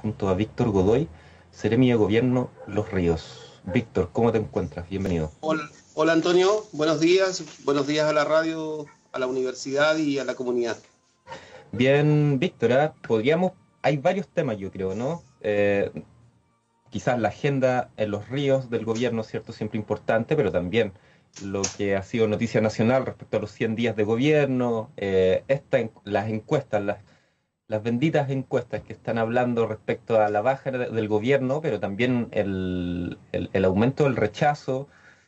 junto a Víctor Godoy, Seremi de Gobierno Los Ríos. Víctor, ¿cómo te encuentras? Bienvenido. Hola, hola Antonio, buenos días a la radio, a la universidad y a la comunidad. Bien, Víctor, hay varios temas, yo creo, ¿no? Quizás la agenda en los ríos del gobierno, ¿cierto? Siempre importante, pero también lo que ha sido noticia nacional respecto a los 100 días de gobierno, las encuestas, las benditas encuestas que están hablando respecto a la baja del gobierno, pero también el aumento del rechazo.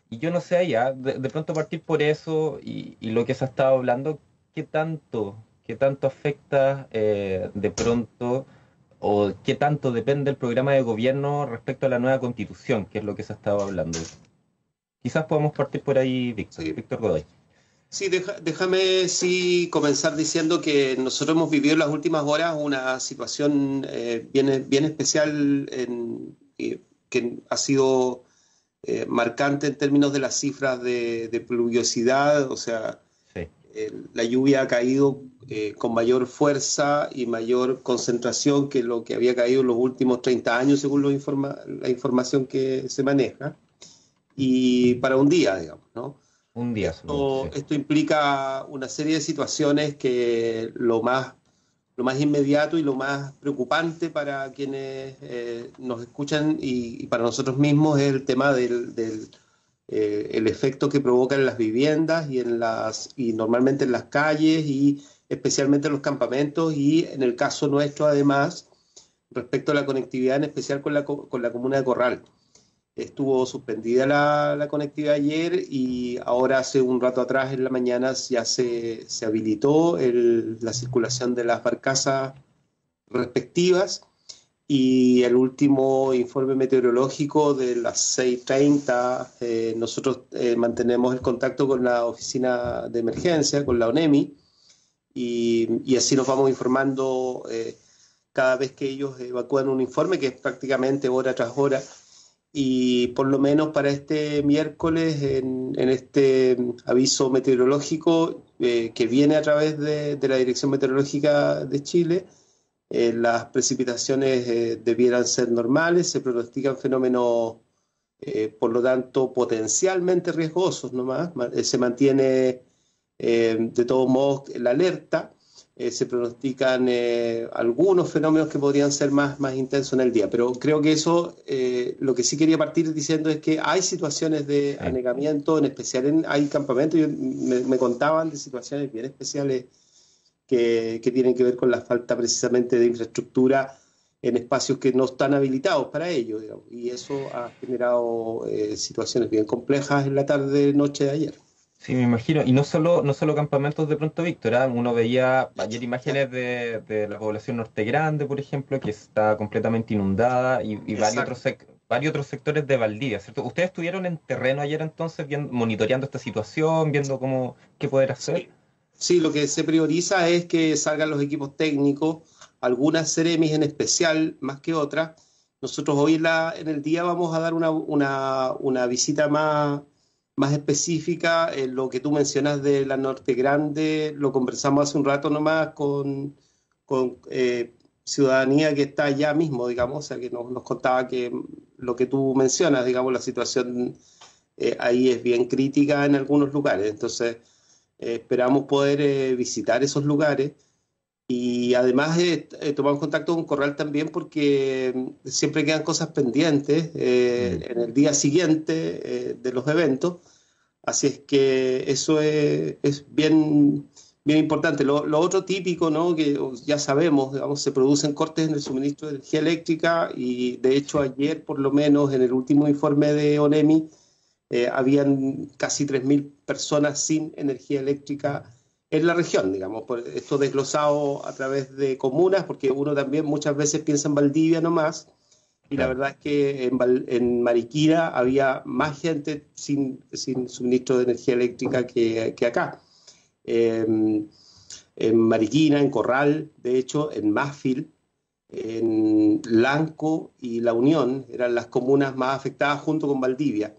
Y yo no sé allá, de pronto partir por eso y lo que se ha estado hablando, qué tanto afecta de pronto o qué tanto depende el programa de gobierno respecto a la nueva constitución, que es lo que se ha estado hablando. Quizás podamos partir por ahí, Víctor. Sí, Víctor Godoy. sí, déjame sí comenzar diciendo que nosotros hemos vivido en las últimas horas una situación bien especial que ha sido marcante en términos de las cifras de pluviosidad, o sea, Sí, la lluvia ha caído con mayor fuerza y mayor concentración que lo que había caído en los últimos 30 años, según la información que se maneja, y para un día, digamos, ¿no? un día solamente, sí. Esto implica una serie de situaciones que lo más inmediato y lo más preocupante para quienes nos escuchan y para nosotros mismos es el tema el efecto que provoca en las viviendas y normalmente en las calles y especialmente en los campamentos y en el caso nuestro además respecto a la conectividad en especial con la comuna de Corral. Estuvo suspendida la conectividad ayer y ahora hace un rato atrás en la mañana ya se habilitó la circulación de las barcazas respectivas y el último informe meteorológico de las 6:30, nosotros mantenemos el contacto con la oficina de emergencia, con la ONEMI, y así nos vamos informando cada vez que ellos evacúan un informe, que es prácticamente hora tras hora. Y por lo menos para este miércoles, en este aviso meteorológico que viene a través de la Dirección Meteorológica de Chile, las precipitaciones debieran ser normales, se pronostican fenómenos, por lo tanto, potencialmente riesgosos nomás. Se mantiene de todos modos la alerta. Se pronostican algunos fenómenos que podrían ser más intensos en el día, pero creo que eso, lo que sí quería partir diciendo es que hay situaciones de Sí. anegamiento, en especial hay campamentos, me contaban de situaciones bien especiales que tienen que ver con la falta precisamente de infraestructura en espacios que no están habilitados para ello, digamos, y eso ha generado situaciones bien complejas en la tarde-noche de ayer. Sí, me imagino. Y no solo campamentos de pronto, Víctor, ¿ah? Uno veía ayer imágenes de la población Norte Grande, por ejemplo, que está completamente inundada y Exacto. varios otros sectores de Valdivia, ¿cierto? ¿Ustedes estuvieron en terreno ayer entonces, monitoreando esta situación, viendo qué poder hacer? Sí, sí, lo que se prioriza es que salgan los equipos técnicos, algunas Ceremis en especial, más que otras. Nosotros hoy en el día vamos a dar una visita más específica. Lo que tú mencionas de la Norte Grande, lo conversamos hace un rato nomás con ciudadanía que está allá mismo, digamos, o sea, que nos contaba que lo que tú mencionas, digamos, la situación ahí es bien crítica en algunos lugares. Entonces, esperamos poder visitar esos lugares y además tomamos contacto con Corral también porque siempre quedan cosas pendientes Mm. en el día siguiente de los eventos, así es que eso es bien importante. Lo otro típico, ¿no? Que ya sabemos, digamos, se producen cortes en el suministro de energía eléctrica y de hecho Sí. ayer por lo menos en el último informe de ONEMI habían casi 3.000 personas sin energía eléctrica en la región, digamos, por esto desglosado a través de comunas, porque uno también muchas veces piensa en Valdivia nomás, y la Claro. verdad es que en Mariquina había más gente sin suministro de energía eléctrica que acá. En Mariquina, en Corral, de hecho, en Mafil, en Lanco y La Unión eran las comunas más afectadas junto con Valdivia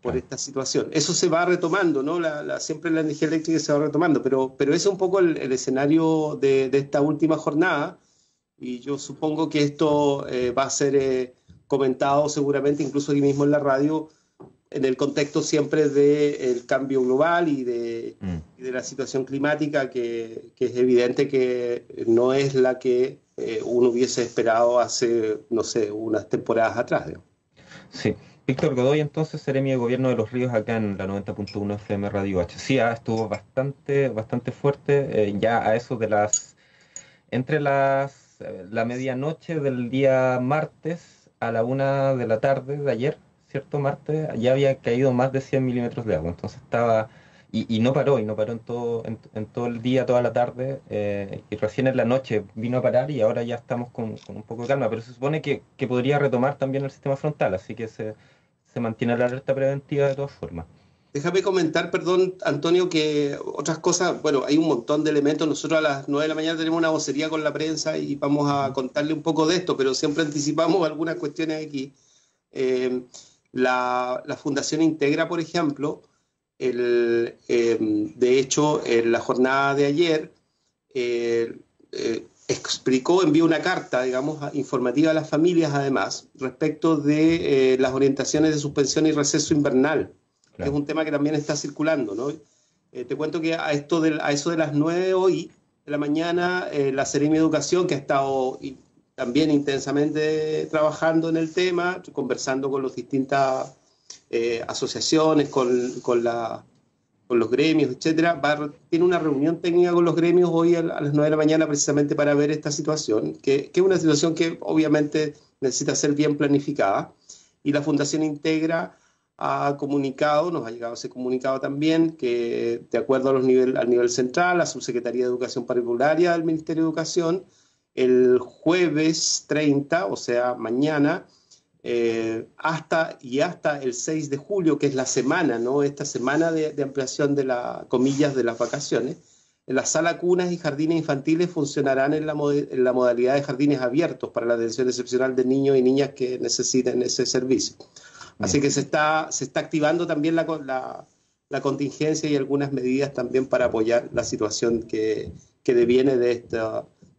por Claro. esta situación. Eso se va retomando, ¿no? Siempre la energía eléctrica se va retomando, pero ese es un poco el escenario de esta última jornada. y yo supongo que esto va a ser comentado seguramente incluso aquí mismo en la radio, en el contexto siempre del cambio global y de la situación climática, que es evidente que no es la que uno hubiese esperado hace, no sé, unas temporadas atrás, ¿no? Sí. Víctor Godoy, entonces, seremi de Gobierno de los Ríos acá en la 90.1 FM Radio H. Sí, estuvo bastante fuerte, ya a eso de la medianoche del día martes a la 1 de la tarde de ayer, ¿cierto? Martes, ya había caído más de 100 milímetros de agua, entonces estaba, y no paró en todo el día, toda la tarde, y recién en la noche vino a parar y ahora ya estamos con un poco de calma, pero se supone que podría retomar también el sistema frontal, así que se mantiene la alerta preventiva de todas formas. Déjame comentar, perdón, Antonio, que otras cosas, bueno, hay un montón de elementos. Nosotros a las 9 de la mañana tenemos una vocería con la prensa y vamos a contarle un poco de esto, pero siempre anticipamos algunas cuestiones aquí. Eh, la Fundación Integra, por ejemplo, de hecho, en la jornada de ayer, envió una carta, digamos, informativa a las familias, además, respecto de las orientaciones de suspensión y receso invernal. Claro. Es un tema que también está circulando, ¿no? Te cuento que a eso de las 9 hoy de la mañana, la Seremi de Educación, que ha estado también intensamente trabajando en el tema, conversando con las distintas asociaciones, con los gremios, etcétera, tiene una reunión técnica con los gremios hoy a las 9 de la mañana precisamente para ver esta situación, que es una situación que obviamente necesita ser bien planificada, y la Fundación Integra ha comunicado, nos ha llegado ese comunicado también, que de acuerdo al nivel central, la Subsecretaría de Educación Parvularia del Ministerio de Educación, el jueves 30, o sea, mañana, hasta el 6 de julio, que es la semana, ¿no? Esta semana de ampliación de comillas, de las vacaciones, en la sala cunas y jardines infantiles funcionarán en la modalidad de jardines abiertos para la atención excepcional de niños y niñas que necesiten ese servicio. Así que se está activando también la contingencia y algunas medidas también para apoyar la situación que deviene de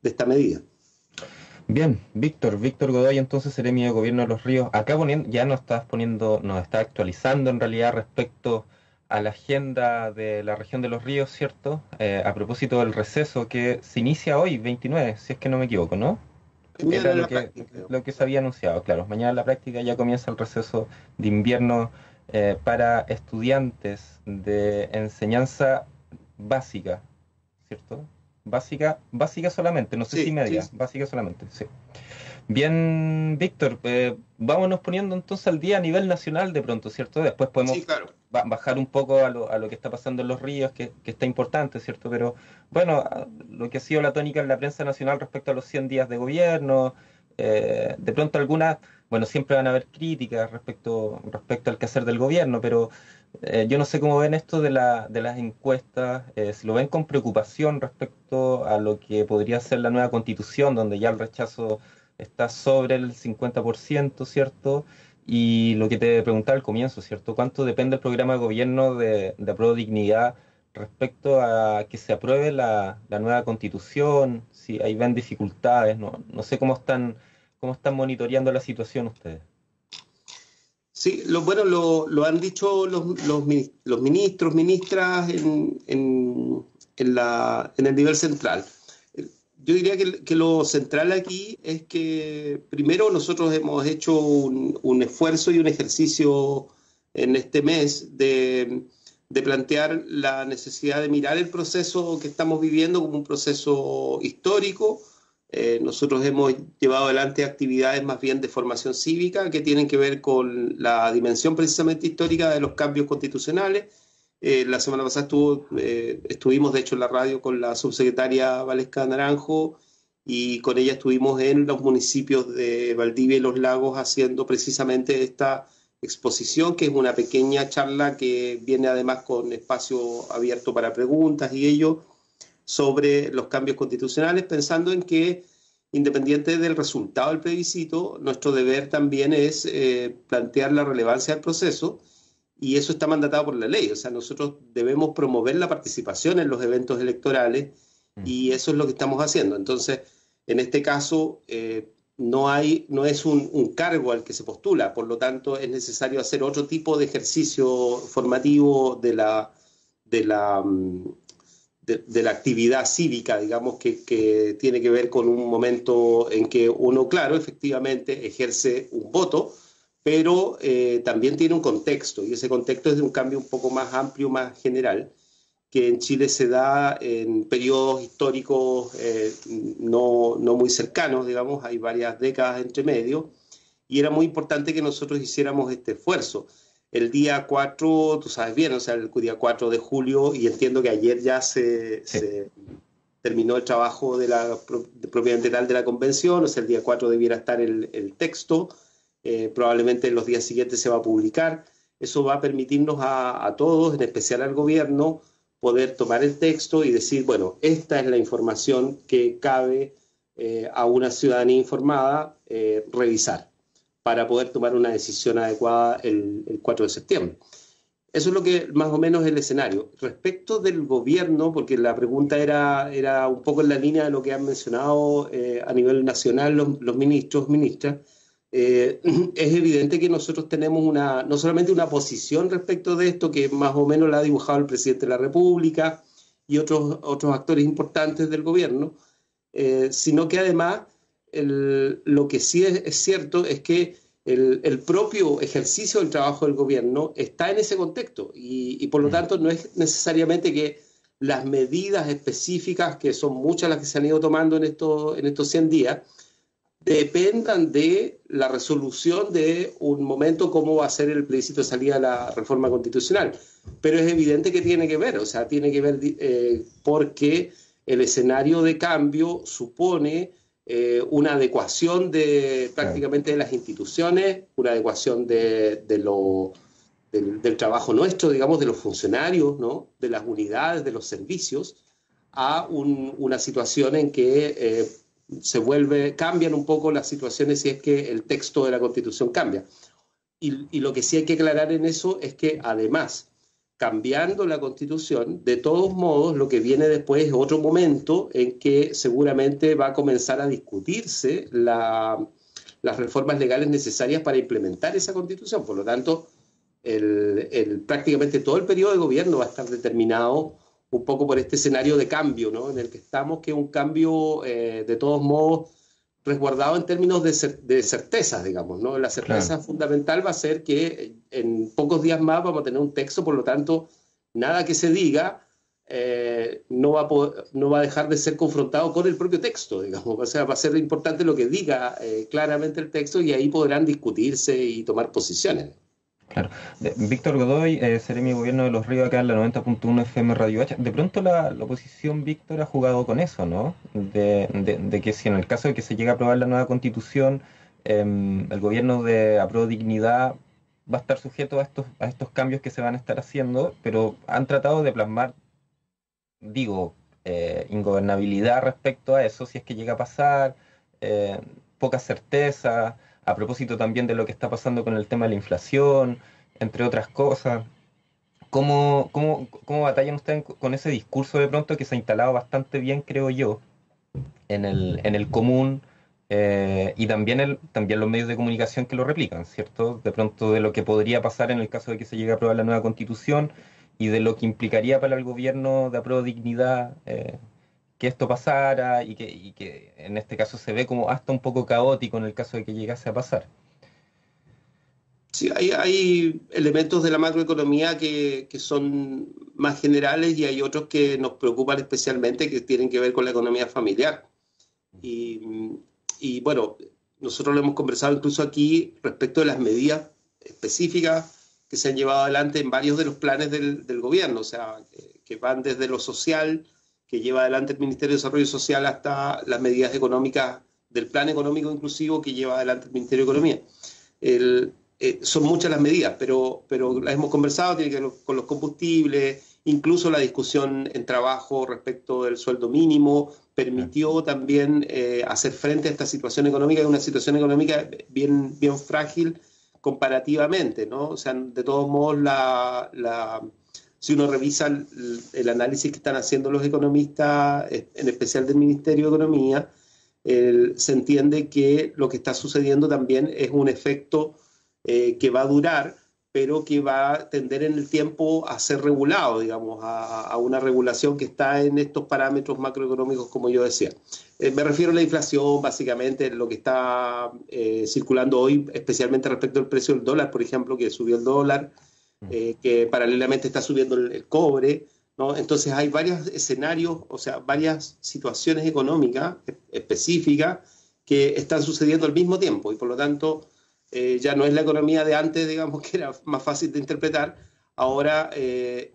esta medida. Bien, Víctor Godoy, entonces seremi de Gobierno de los Ríos. Acá ya nos está actualizando en realidad respecto a la agenda de la región de los ríos, ¿cierto? A propósito del receso que se inicia hoy, 29, si es que no me equivoco, ¿no? Era lo que se había anunciado, claro. Mañana en la práctica ya comienza el receso de invierno para estudiantes de enseñanza básica, ¿cierto? Básica solamente, no sé si media, sí. Básica solamente, sí. Bien, Víctor, vámonos poniendo entonces al día a nivel nacional de pronto, ¿cierto? Después podemos bajar un poco a lo que está pasando en los ríos, que está importante, ¿cierto? Pero bueno, lo que ha sido la tónica en la prensa nacional respecto a los 100 días de gobierno, de pronto algunas, bueno, siempre van a haber críticas respecto al quehacer del gobierno, pero yo no sé cómo ven esto de las encuestas, si lo ven con preocupación respecto a lo que podría ser la nueva constitución, donde ya el rechazo está sobre el 50%, ¿cierto? Y lo que te preguntaba al comienzo, ¿cierto? ¿Cuánto depende el programa de gobierno de Apruebo Dignidad respecto a que se apruebe la nueva constitución? Si ahí ven dificultades, no sé cómo están monitoreando la situación ustedes. Sí, lo han dicho los ministros, ministras en el nivel central. Yo diría que lo central aquí es que primero nosotros hemos hecho un esfuerzo y un ejercicio en este mes de plantear la necesidad de mirar el proceso que estamos viviendo como un proceso histórico. Nosotros hemos llevado adelante actividades más bien de formación cívica que tienen que ver con la dimensión precisamente histórica de los cambios constitucionales. La semana pasada estuvimos, de hecho, en la radio con la subsecretaria Valesca Naranjo, y con ella estuvimos en los municipios de Valdivia y Los Lagos haciendo precisamente esta exposición, que es una pequeña charla que viene además con espacio abierto para preguntas y ello, sobre los cambios constitucionales, pensando en que, independiente del resultado del plebiscito, nuestro deber también es plantear la relevancia del proceso, y eso está mandatado por la ley. O sea, nosotros debemos promover la participación en los eventos electorales, y eso es lo que estamos haciendo. Entonces, En este caso, no es un cargo al que se postula, por lo tanto es necesario hacer otro tipo de ejercicio formativo de la, mm, de la actividad cívica, digamos, que tiene que ver con un momento en que uno, claro, efectivamente ejerce un voto, pero también tiene un contexto, y ese contexto es de un cambio un poco más amplio, más general, que en Chile se da en periodos históricos no muy cercanos, digamos, hay varias décadas entre medio, y era muy importante que nosotros hiciéramos este esfuerzo. El día 4, tú sabes bien, o sea, el día 4 de julio, y entiendo que ayer ya Sí. se terminó el trabajo propiamente tal de la convención, o sea, el día 4 debiera estar el texto, probablemente en los días siguientes se va a publicar. Eso va a permitirnos a todos, en especial al gobierno, poder tomar el texto y decir, bueno, esta es la información que cabe a una ciudadanía informada revisar para poder tomar una decisión adecuada el 4 de septiembre. Eso es lo que más o menos es el escenario. Respecto del gobierno, porque la pregunta era un poco en la línea de lo que han mencionado a nivel nacional los ministros, ministras, es evidente que nosotros tenemos no solamente una posición respecto de esto, que más o menos la ha dibujado el presidente de la República y otros actores importantes del gobierno, sino que además lo que sí es cierto es que el propio ejercicio del trabajo del gobierno está en ese contexto y por lo tanto no es necesariamente que las medidas específicas, que son muchas las que se han ido tomando en estos 100 días, dependan de la resolución de un momento como va a ser el plebiscito de salida de la reforma constitucional. Pero es evidente que tiene que ver, o sea, tiene que ver porque el escenario de cambio supone una adecuación prácticamente de las instituciones, una adecuación del trabajo nuestro, digamos, de los funcionarios, ¿no? De las unidades, de los servicios, a una situación en que cambian un poco las situaciones si es que el texto de la Constitución cambia. Y lo que sí hay que aclarar en eso es que además, cambiando la Constitución, de todos modos, lo que viene después es otro momento en que seguramente va a comenzar a discutirse las reformas legales necesarias para implementar esa Constitución. Por lo tanto, prácticamente todo el periodo de gobierno va a estar determinado un poco por este escenario de cambio, ¿no? En el que estamos, que es un cambio de todos modos resguardado en términos de certezas, digamos, ¿no? La certeza fundamental va a ser que en pocos días más vamos a tener un texto, por lo tanto, nada que se diga no va a dejar de ser confrontado con el propio texto, digamos. O sea, va a ser importante lo que diga claramente el texto y ahí podrán discutirse y tomar posiciones. Claro. Víctor Godoy, Seremi Gobierno de los Ríos, acá en la 90.1 FM Radio H. De pronto la oposición, Víctor, ha jugado con eso, ¿no? De que si en el caso de que se llegue a aprobar la nueva constitución, el gobierno de Apro Dignidad va a estar sujeto a estos cambios que se van a estar haciendo, pero han tratado de plasmar, digo, ingobernabilidad respecto a eso, si es que llega a pasar, poca certeza, a propósito también de lo que está pasando con el tema de la inflación, entre otras cosas. ¿Cómo batallan ustedes con ese discurso de pronto que se ha instalado bastante bien, creo yo, en el común y también los medios de comunicación que lo replican, ¿cierto? De pronto de lo que podría pasar en el caso de que se llegue a aprobar la nueva constitución y de lo que implicaría para el gobierno de Apruebo Dignidad que esto pasara y que en este caso se ve como hasta un poco caótico en el caso de que llegase a pasar. Sí, hay elementos de la macroeconomía que son más generales y hay otros que nos preocupan especialmente, que tienen que ver con la economía familiar. Y bueno, nosotros lo hemos conversado incluso aquí respecto de las medidas específicas que se han llevado adelante en varios de los planes del gobierno, o sea, que van desde lo social, que lleva adelante el Ministerio de Desarrollo Social, hasta las medidas económicas del plan económico inclusivo que lleva adelante el Ministerio de Economía. Son muchas las medidas, pero las hemos conversado, tiene que ver con los combustibles, incluso la discusión en trabajo respecto del sueldo mínimo permitió también hacer frente a esta situación económica, que es una situación económica bien frágil comparativamente, ¿no? O sea, de todos modos, si uno revisa el análisis que están haciendo los economistas, en especial del Ministerio de Economía, se entiende que lo que está sucediendo también es un efecto que va a durar, pero que va a tender en el tiempo a ser regulado, digamos, a una regulación que está en estos parámetros macroeconómicos, como yo decía. Me refiero a la inflación, básicamente, lo que está circulando hoy, especialmente respecto al precio del dólar, por ejemplo, que subió el dólar, que paralelamente está subiendo el cobre, ¿no? Entonces hay varios escenarios, o sea, varias situaciones económicas específicas que están sucediendo al mismo tiempo y por lo tanto ya no es la economía de antes, digamos, que era más fácil de interpretar. Ahora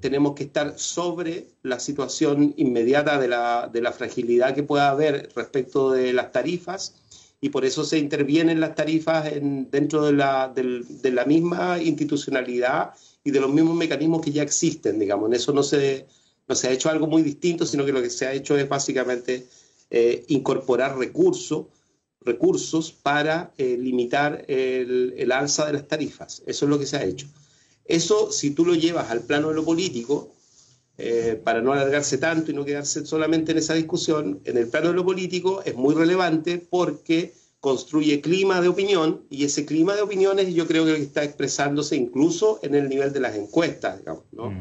tenemos que estar sobre la situación inmediata de la fragilidad que pueda haber respecto de las tarifas y por eso se intervienen las tarifas dentro de la misma institucionalidad y de los mismos mecanismos que ya existen, digamos. En eso no se ha hecho algo muy distinto, sino que lo que se ha hecho es básicamente incorporar recursos para limitar el alza de las tarifas. Eso es lo que se ha hecho. Eso, si tú lo llevas al plano de lo político, para no alargarse tanto y no quedarse solamente en esa discusión, en el plano de lo político es muy relevante porque construye clima de opinión y ese clima de opiniones yo creo que está expresándose incluso en el nivel de las encuestas, digamos, ¿no?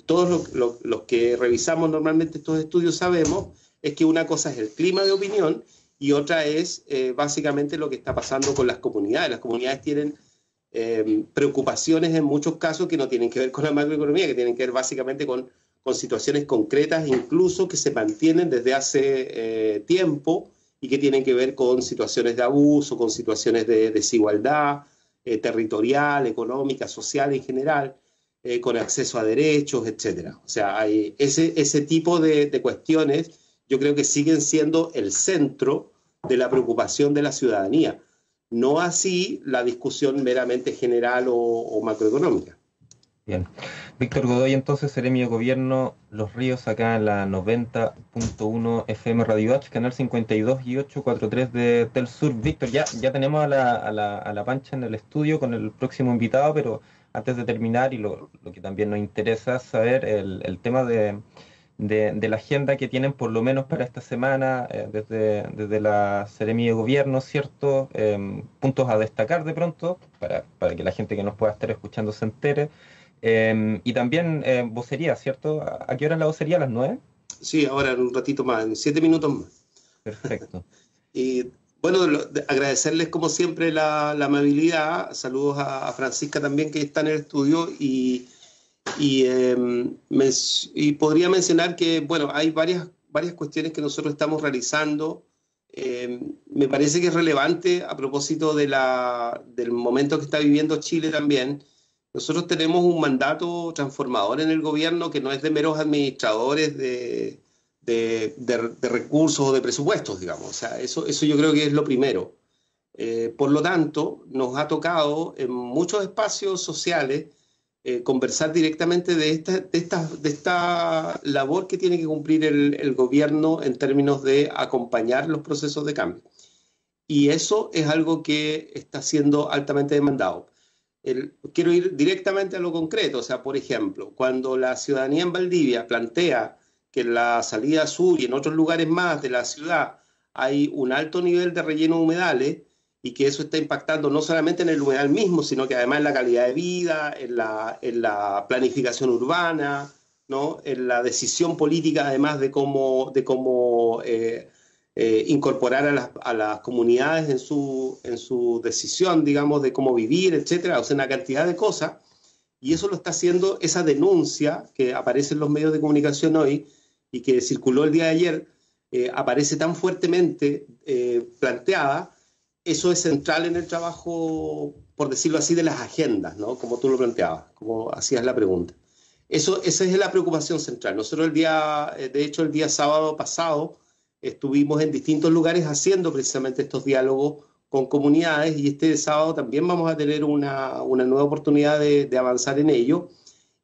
Todos los que revisamos normalmente estos estudios sabemos es que una cosa es el clima de opinión y otra es básicamente lo que está pasando con las comunidades. Las comunidades tienen preocupaciones en muchos casos que no tienen que ver con la macroeconomía, que tienen que ver básicamente con situaciones concretas, incluso que se mantienen desde hace tiempo y que tienen que ver con situaciones de abuso, con situaciones de desigualdad territorial, económica, social en general, con acceso a derechos, etcétera. O sea, hay ese tipo de cuestiones yo creo que siguen siendo el centro de la preocupación de la ciudadanía. No así la discusión meramente general o macroeconómica. Bien. Víctor Godoy, entonces, Seremi de Gobierno, Los Ríos, acá en la 90.1 FM Radio H, canal 52 y 843 de Tel Sur. Víctor, ya tenemos a la Pancha en el estudio con el próximo invitado, pero antes de terminar, y lo que también nos interesa saber, el tema de la agenda que tienen por lo menos para esta semana desde la Seremi de Gobierno, ¿cierto? Puntos a destacar de pronto para que la gente que nos pueda estar escuchando se entere. Y también vocería, ¿cierto? ¿A qué hora es la vocería? ¿A las 9? Sí, ahora en un ratito más, en 7 minutos más. Perfecto. Y bueno, agradecerles como siempre la amabilidad. Saludos a Francisca también que está en el estudio y podría mencionar que, bueno, hay varias cuestiones que nosotros estamos realizando. Me parece que es relevante a propósito del momento que está viviendo Chile también. Nosotros tenemos un mandato transformador en el gobierno que no es de meros administradores de recursos o de presupuestos, digamos. O sea, eso yo creo que es lo primero. Por lo tanto, nos ha tocado en muchos espacios sociales conversar directamente de esta labor que tiene que cumplir el gobierno en términos de acompañar los procesos de cambio. Y eso es algo que está siendo altamente demandado. Quiero ir directamente a lo concreto, o sea, por ejemplo, cuando la ciudadanía en Valdivia plantea que en la salida sur y en otros lugares más de la ciudad hay un alto nivel de relleno de humedales y que eso está impactando no solamente en el humedal mismo, sino que además en la calidad de vida, en la planificación urbana, ¿no? En la decisión política además de cómo incorporar a las comunidades en su decisión, digamos, de cómo vivir, etcétera, o sea, una cantidad de cosas, y eso lo está haciendo esa denuncia que aparece en los medios de comunicación hoy y que circuló el día de ayer, aparece tan fuertemente planteada. Eso es central en el trabajo, por decirlo así, de las agendas, ¿no? Como tú lo planteabas, como hacías la pregunta. Esa es la preocupación central. Nosotros de hecho, el día sábado pasado, estuvimos en distintos lugares haciendo precisamente estos diálogos con comunidades y este sábado también vamos a tener una nueva oportunidad de avanzar en ello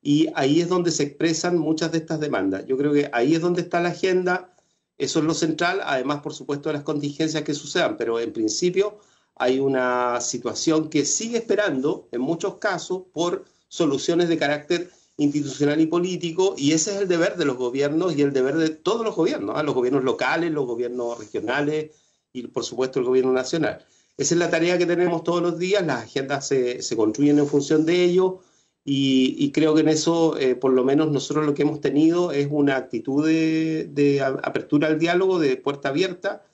y ahí es donde se expresan muchas de estas demandas. Yo creo que ahí es donde está la agenda, eso es lo central, además por supuesto de las contingencias que sucedan, pero en principio hay una situación que sigue esperando en muchos casos por soluciones de carácter institucional y político, y ese es el deber de los gobiernos y el deber de todos los gobiernos, ¿eh? Los gobiernos locales, los gobiernos regionales y por supuesto el gobierno nacional. Esa es la tarea que tenemos todos los días, las agendas se construyen en función de ello, y creo que en eso, por lo menos nosotros lo que hemos tenido es una actitud de apertura al diálogo, de puerta abierta,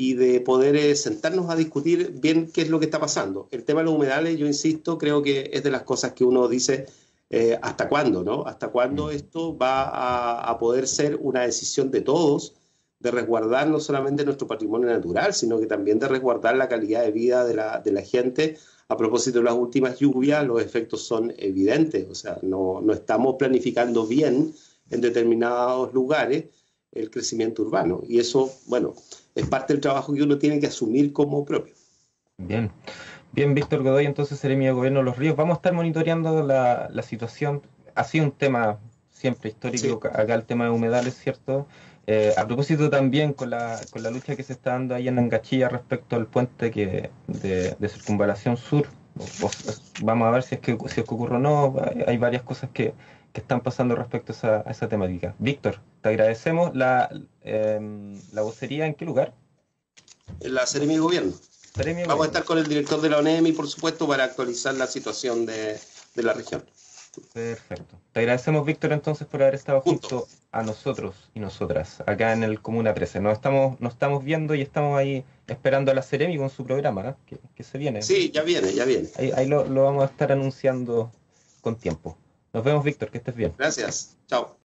y de poder sentarnos a discutir bien qué es lo que está pasando. El tema de los humedales, yo insisto, creo que es de las cosas que uno dice, ¿hasta cuándo, no? ¿Hasta cuándo esto va a poder ser una decisión de todos, de resguardar no solamente nuestro patrimonio natural, sino que también de resguardar la calidad de vida de la gente? A propósito de las últimas lluvias, los efectos son evidentes, o sea, no estamos planificando bien en determinados lugares el crecimiento urbano, y eso, bueno, es parte del trabajo que uno tiene que asumir como propio. Bien, bien, Víctor Godoy, entonces seremi de Gobierno de los Ríos. Vamos a estar monitoreando la situación. Ha sido un tema siempre histórico, sí, acá el tema de humedales, ¿cierto? A propósito también con la lucha que se está dando ahí en Angachilla respecto al puente de circunvalación sur. Vamos a ver si es que ocurre o no. Hay varias cosas que están pasando respecto a esa temática. Víctor, te agradecemos. ¿La vocería en qué lugar? En la Seremi de Gobierno. Vamos a estar con el director de la ONEMI, por supuesto, para actualizar la situación de la región. Perfecto. Te agradecemos, Víctor, entonces por haber estado junto a nosotros y nosotras acá en el Comuna 13. Nos estamos viendo y estamos ahí esperando a la Seremi con su programa, que se viene. Sí, ya viene. Ahí lo vamos a estar anunciando con tiempo. Nos vemos, Víctor, que estés bien. Gracias. Chao.